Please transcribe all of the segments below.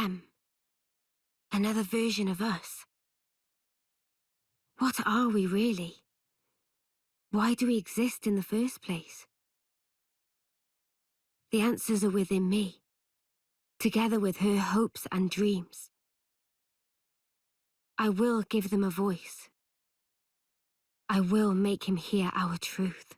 them. Another version of us. What are we really? Why do we exist in the first place? The answers are within me, together with her hopes and dreams. I will give them a voice. I will make him hear our truth.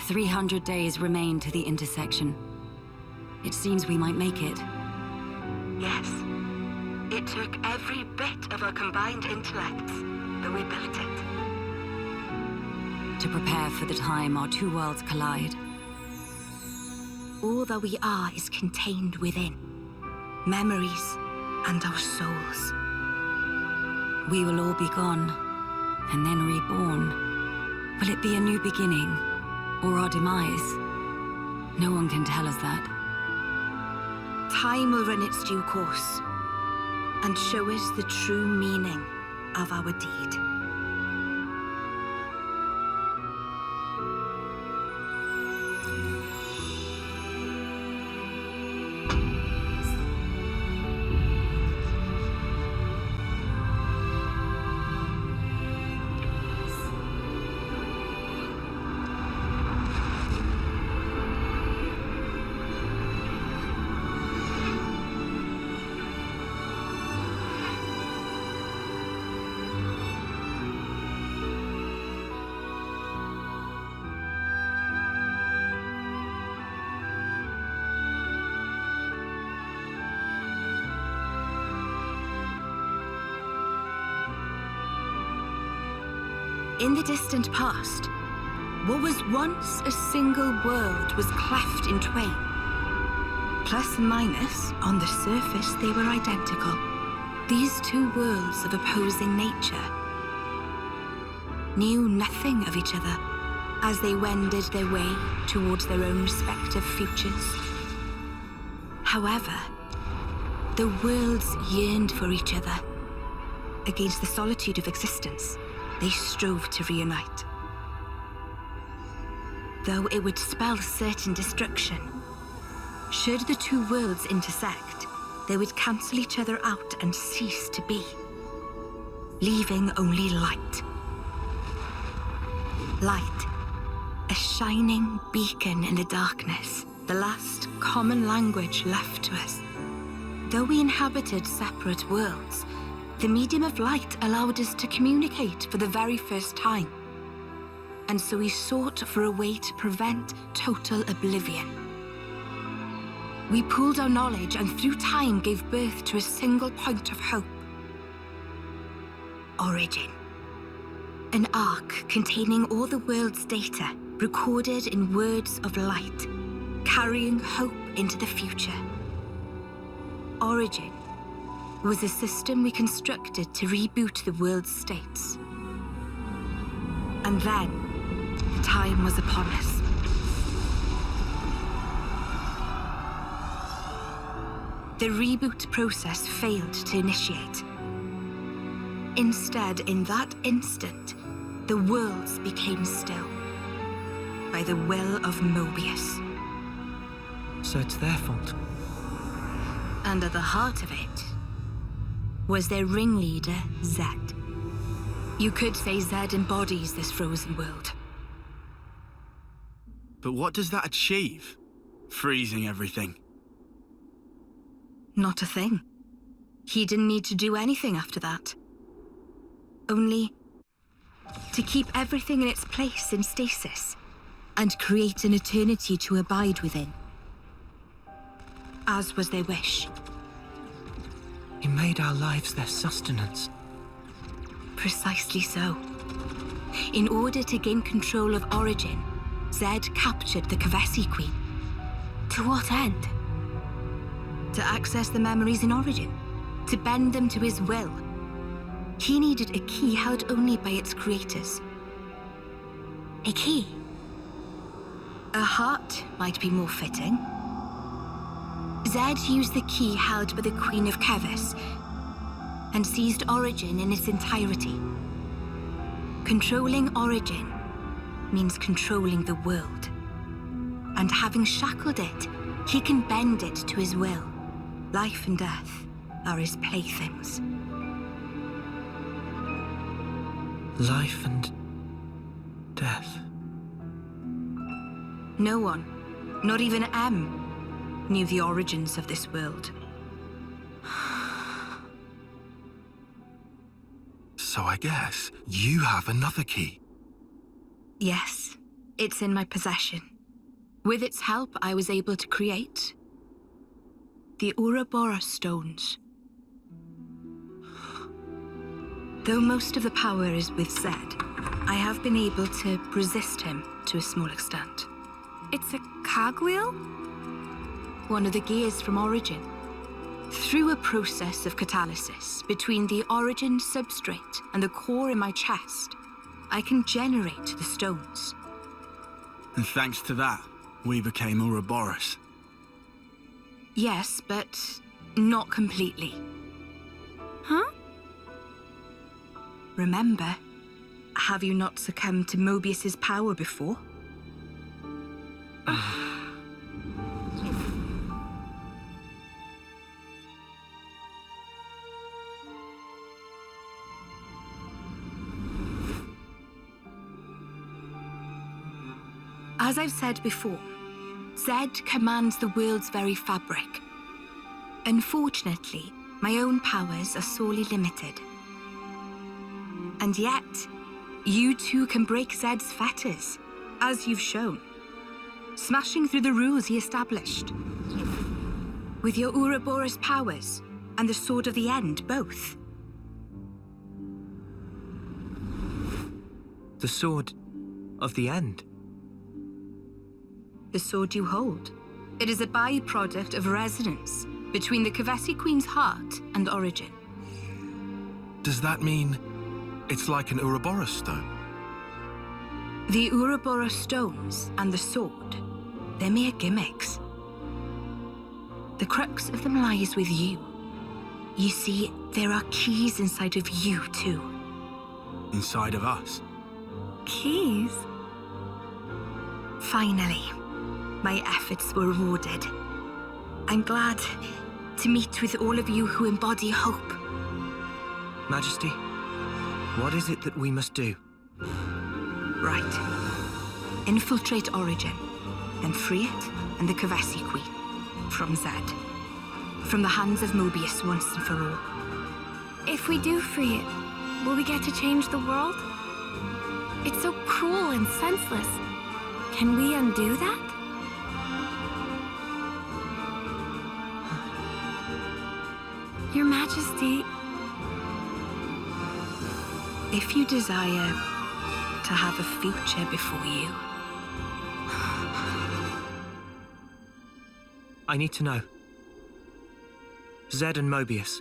"300 days remain to the intersection. It seems we might make it." Yes. It took every bit of our combined intellects, but we built it. To prepare for the time our two worlds collide. All that we are is contained within. Memories and our souls. We will all be gone, and then reborn. Will it be a new beginning, or our demise? No one can tell us that. Time will run its due course, and show us the true meaning of our deed. In the distant past, what was once a single world was cleft in twain. Plus and minus, on the surface, they were identical. These two worlds of opposing nature knew nothing of each other as they wended their way towards their own respective futures. However, the worlds yearned for each other. Against the solitude of existence, they strove to reunite. Though it would spell certain destruction, should the two worlds intersect, they would cancel each other out and cease to be, leaving only light. Light, a shining beacon in the darkness, the last common language left to us. Though we inhabited separate worlds, the medium of light allowed us to communicate for the very first time. And so we sought for a way to prevent total oblivion. We pooled our knowledge and through time gave birth to a single point of hope. Origin. An arc containing all the world's data, recorded in words of light, carrying hope into the future. Origin was a system we constructed to reboot the world's states. And then, time was upon us. The reboot process failed to initiate. Instead, in that instant, the worlds became still, by the will of Mobius. So it's their fault. And at the heart of it was their ringleader, Zed. You could say Zed embodies this frozen world. But what does that achieve? Freezing everything. Not a thing. He didn't need to do anything after that. Only to keep everything in its place in stasis and create an eternity to abide within. As was their wish. He made our lives their sustenance. Precisely so. In order to gain control of Origin, Zed captured the Kavesi Queen. To what end? To access the memories in Origin, to bend them to his will. He needed a key held only by its creators. A key? A heart might be more fitting. Zed used the key held by the Queen of Kevis and seized Origin in its entirety. Controlling Origin means controlling the world. And having shackled it, he can bend it to his will. Life and death are his playthings. Life and death. No one, not even M, knew the origins of this world. So I guess you have another key. Yes, it's in my possession. With its help, I was able to create the Ouroboros stones. Though most of the power is with Zed, I have been able to resist him to a small extent. It's a cogwheel? One of the gears from Origin. Through a process of catalysis between the Origin substrate and the core in my chest, I can generate the stones. And thanks to that, we became Ouroboros. Yes, but not completely. Huh? Remember, have you not succumbed to Mobius's power before? As I've said before, Zed commands the world's very fabric. Unfortunately, my own powers are sorely limited. And yet, you too can break Zed's fetters, as you've shown, smashing through the rules he established. With your Ouroboros powers and the Sword of the End, both. The Sword of the End. The sword you hold. It is a byproduct of resonance between the Kavesi Queen's heart and Origin. Does that mean it's like an Ouroboros stone? The Ouroboros stones and the sword, they're mere gimmicks. The crux of them lies with you. You see, there are keys inside of you too. Inside of us? Keys? Finally, my efforts were rewarded. I'm glad to meet with all of you who embody hope. Majesty, what is it that we must do? Right. Infiltrate Origin, and free it and the Kavesi Queen from Zed. From the hands of Mobius once and for all. If we do free it, will we get to change the world? It's so cruel and senseless. Can we undo that? Your Majesty... If you desire to have a future before you... I need to know. Zed and Mobius.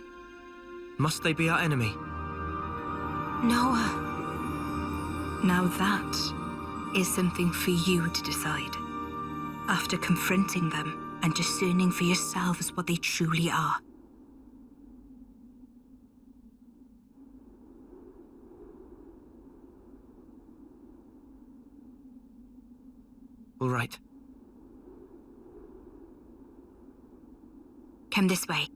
Must they be our enemy? Noah. Now that is something for you to decide. After confronting them and discerning for yourselves what they truly are. All right. Come this way.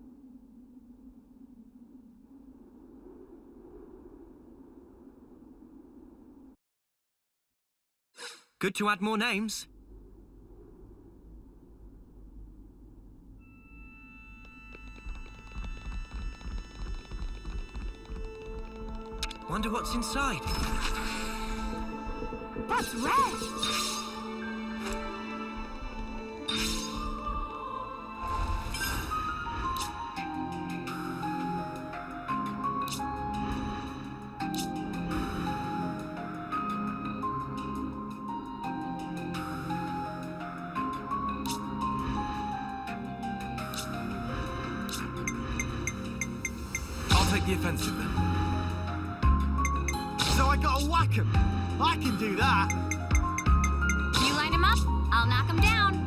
Good to add more names. Wonder what's inside. That's red! the offensive then. So I gotta whack him. I can do that. You line him up, I'll knock him down.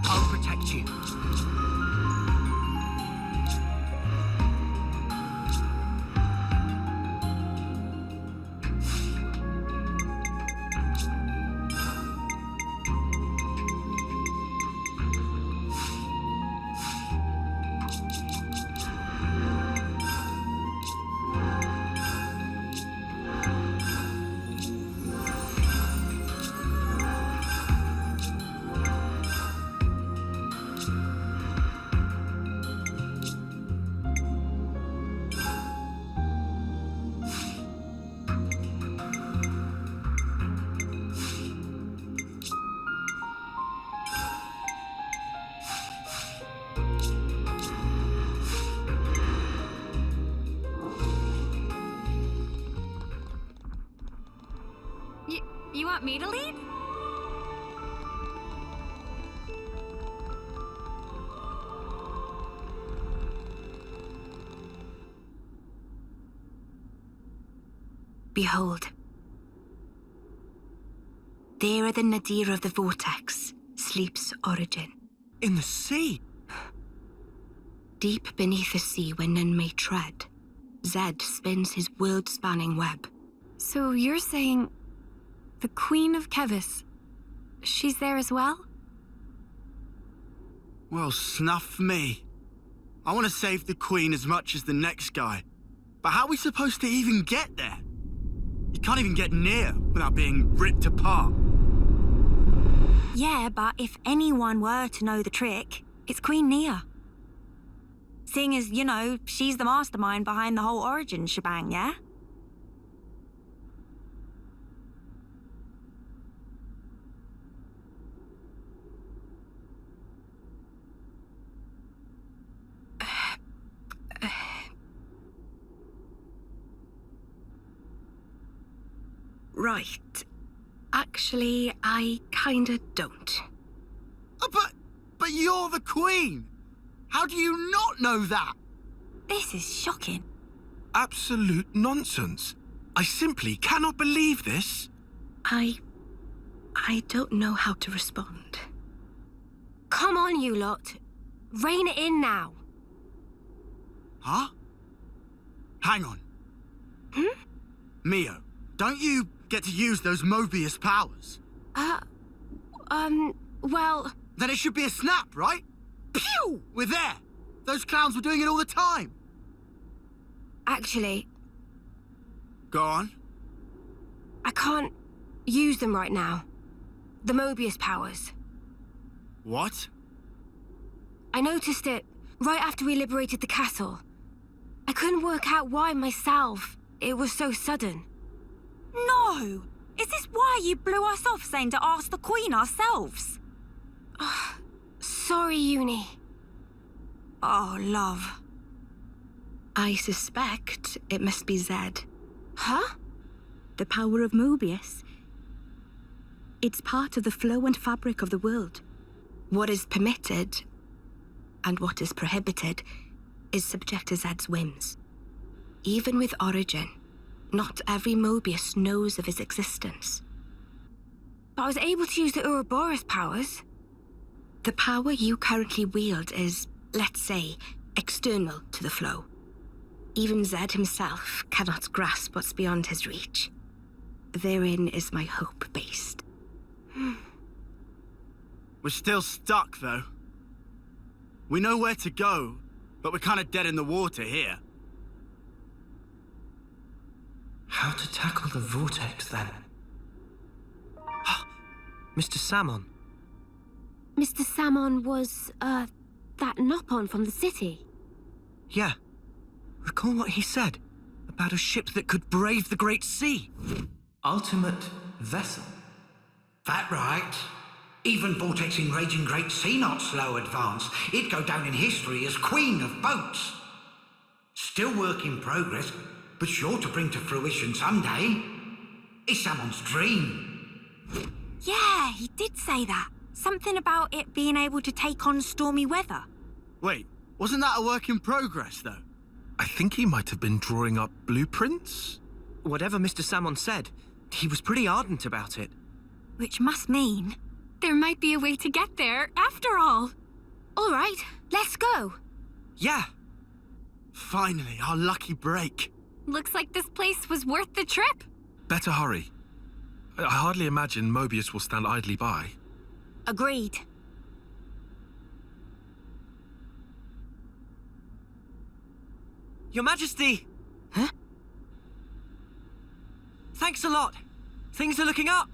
I'll protect you. You want me to lead? Behold. There at the nadir of the vortex sleeps Origin. In the sea? Deep beneath the sea where none may tread, Zed spins his world-spanning web. So you're saying the Queen of Kevis, she's there as well? Well, snuff me. I want to save the Queen as much as the next guy. But how are we supposed to even get there? You can't even get near without being ripped apart. Yeah, but if anyone were to know the trick, it's Queen Nia. Seeing as, you know, she's the mastermind behind the whole Origin shebang, yeah? Right. Actually, I kinda don't. Oh, but you're the Queen! How do you not know that? This is shocking. Absolute nonsense. I simply cannot believe this. I don't know how to respond. Come on, you lot. Rein it in now. Huh? Hang on. Mio, don't you get to use those Mobius powers? Well... Then it should be a snap, right? Pew! We're there! Those clowns were doing it all the time! Actually, Go on. I can't use them right now. The Mobius powers. What? I noticed it right after we liberated the castle. I couldn't work out why myself. It was so sudden. No! Is this why you blew us off saying to ask the Queen ourselves? Sorry, Uni. Oh, love. I suspect it must be Zed. Huh? The power of Mobius. It's part of the flow and fabric of the world. What is permitted and what is prohibited is subject to Zed's whims. Even with Origin, not every Mobius knows of his existence. But I was able to use the Ouroboros powers. The power you currently wield is, let's say, external to the flow. Even Zed himself cannot grasp what's beyond his reach. Therein is my hope based. We're still stuck, though. We know where to go, but we're kind of dead in the water here. How to tackle the vortex, then? Mr. Salmon. Mr. Salmon was, that Nopon from the city. Yeah. Recall what he said about a ship that could brave the Great Sea. Ultimate vessel. That right. Even vortexing raging Great Sea not slow advance. It'd go down in history as Queen of Boats. Still work in progress, but sure to bring to fruition someday. It's someone's dream. Yeah, he did say that. Something about it being able to take on stormy weather. Wait, wasn't that a work in progress, though? I think he might have been drawing up blueprints. Whatever Mr. Salmon said, he was pretty ardent about it. Which must mean... There might be a way to get there, after all. All right, let's go. Yeah. Finally, our lucky break. Looks like this place was worth the trip. Better hurry. I hardly imagine Mobius will stand idly by. Agreed. Your Majesty! Huh? Thanks a lot. Things are looking up.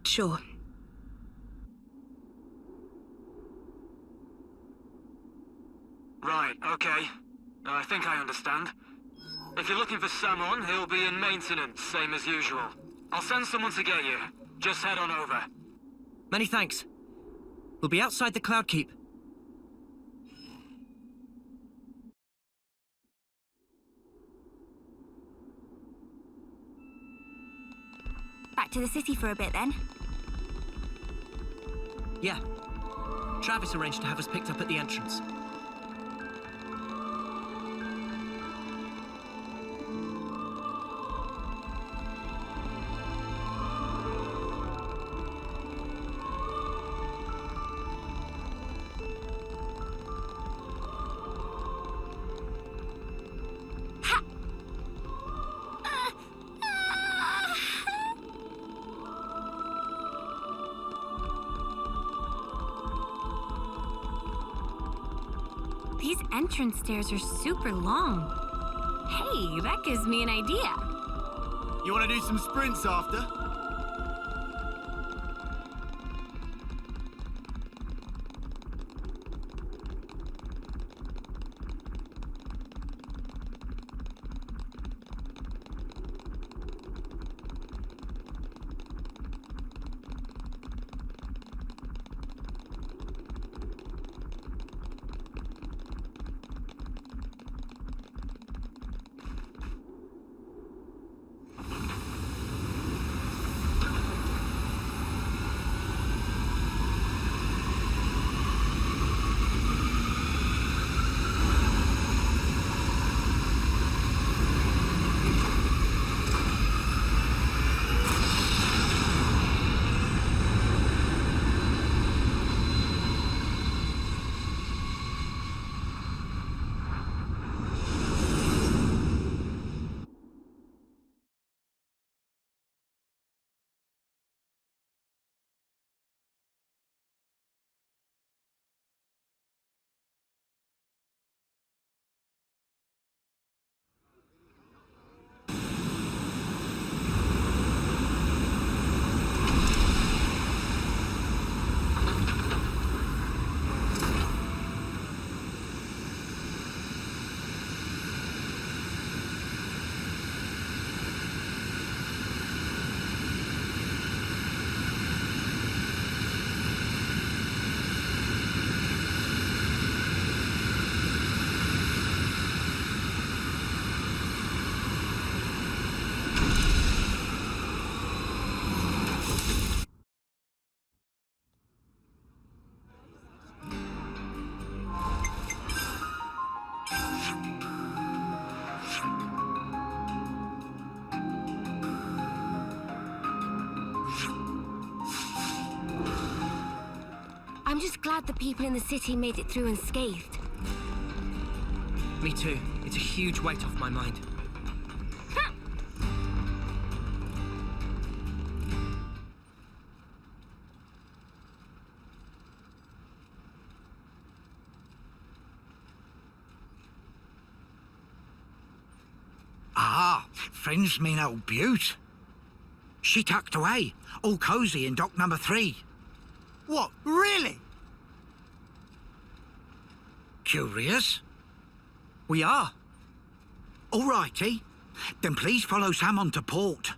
Sure. Right, okay. I think I understand. If you're looking for someone, he'll be in maintenance, same as usual. I'll send someone to get you. Just head on over. Many thanks. We'll be outside the Cloud Keep. Back to the city for a bit then. Yeah. Travis arranged to have us picked up at the entrance. These entrance stairs are super long. Hey, that gives me an idea. You want to do some sprints after? I'm just glad the people in the city made it through unscathed. Me too. It's a huge weight off my mind. Ah, friends mean old Butte. She tucked away, all cosy in dock number 3. What, really? Curious? We are. All righty. Then please follow Sam on to port.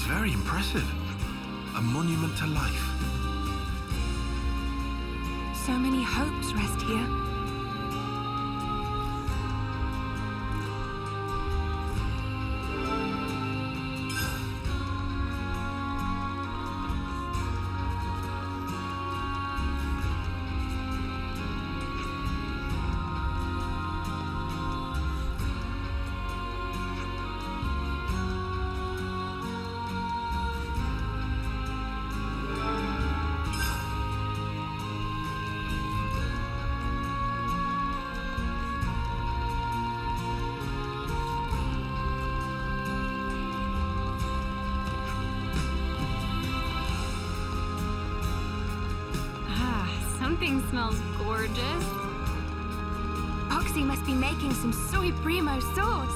Very impressive. A monument to life. So many hopes rest here. Something smells gorgeous. Oxy must be making some soy primo sauce.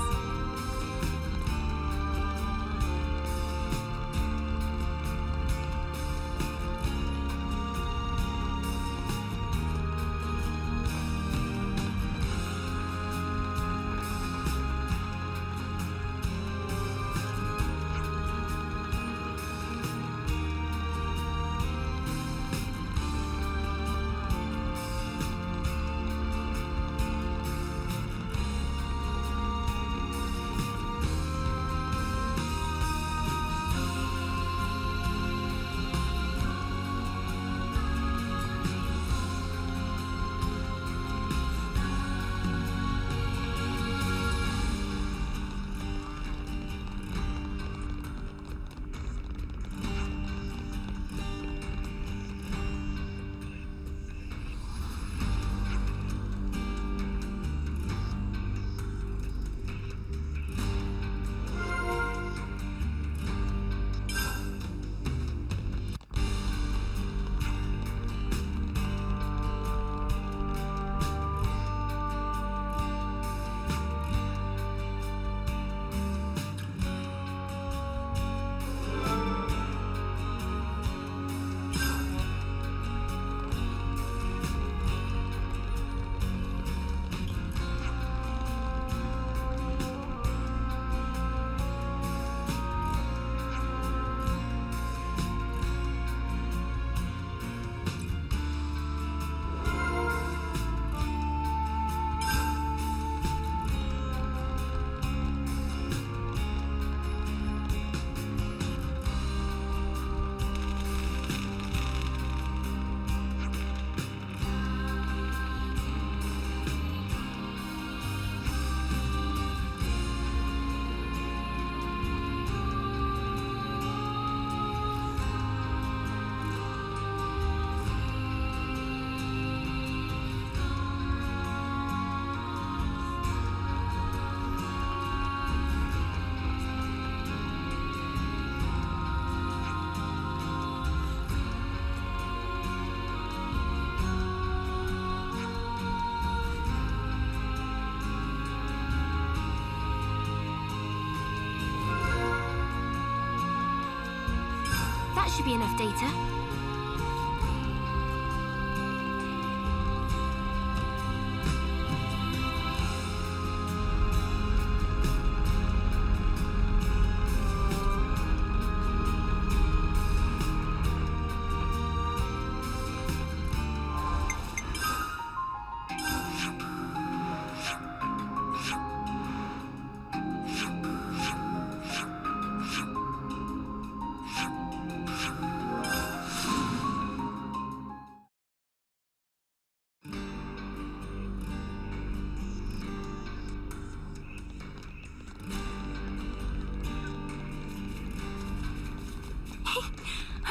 Should be enough data.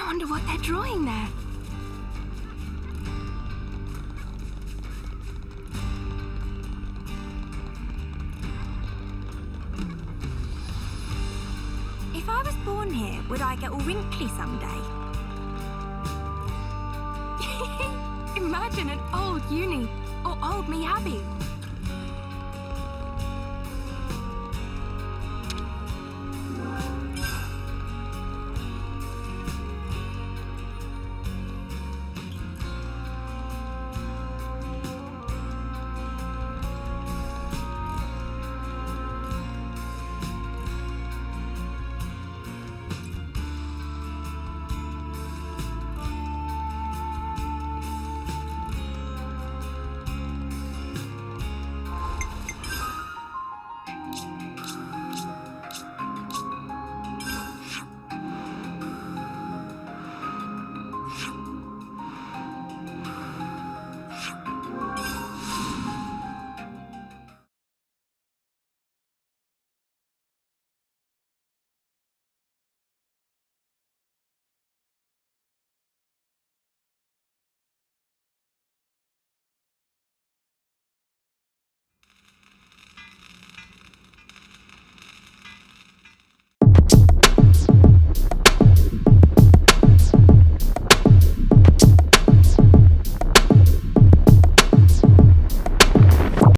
I wonder what they're drawing there. If I was born here, would I get all wrinkly someday? Imagine an old Uni or old Miyabi.